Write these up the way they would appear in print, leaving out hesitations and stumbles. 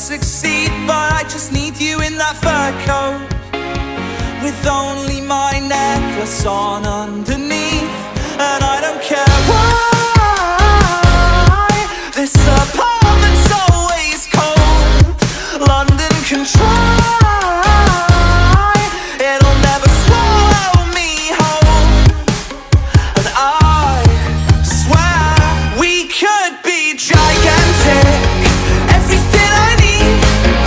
succeed, but I just need you in that fur coat, with only my necklace on underneath. And I don't care why this apartment's always cold. London can try, it'll never swallow me whole. And I swear we could be gigantic. Everything I need,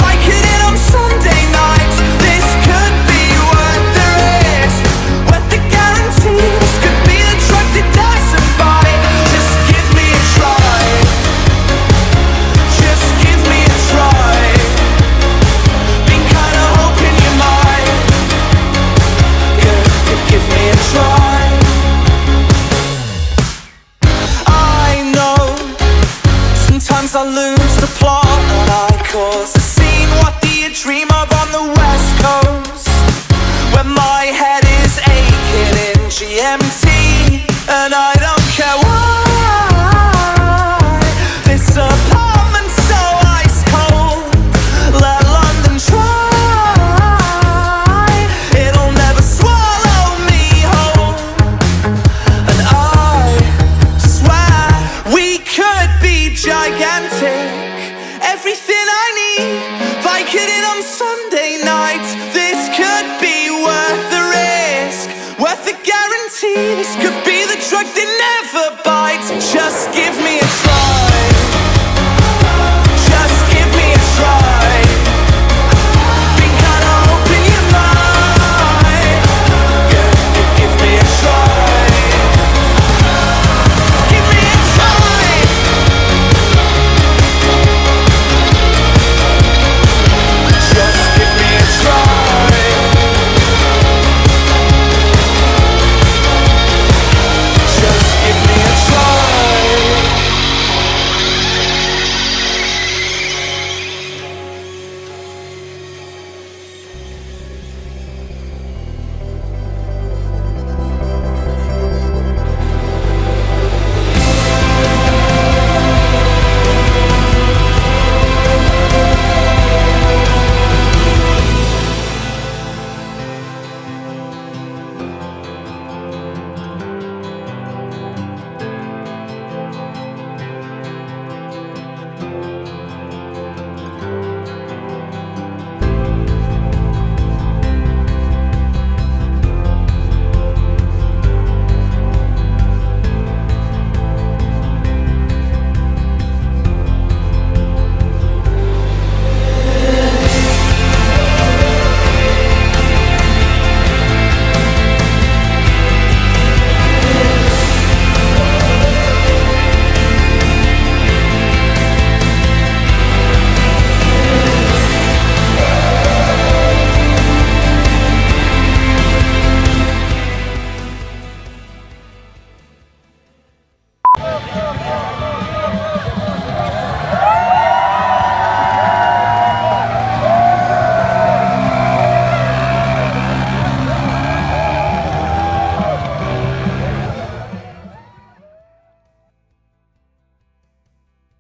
like it in on Sunday nights. This could be worth the risk, worth the guarantee. This could be the drug that doesn't buy. Just give me a try. Just give me a try. Been kinda hoping you might. Give me a try. I know sometimes I lose the plot and I cause a scene. What do you dream of on the West Coast, when my head is aching in GMT? And I don't care why this apartment's so ice cold. Let London try, it'll never swallow me whole. And I swear we could be gigantic. Everything I need, like it in on Sunday nights. This could be worth the risk, worth the guarantee. This could be the drug that never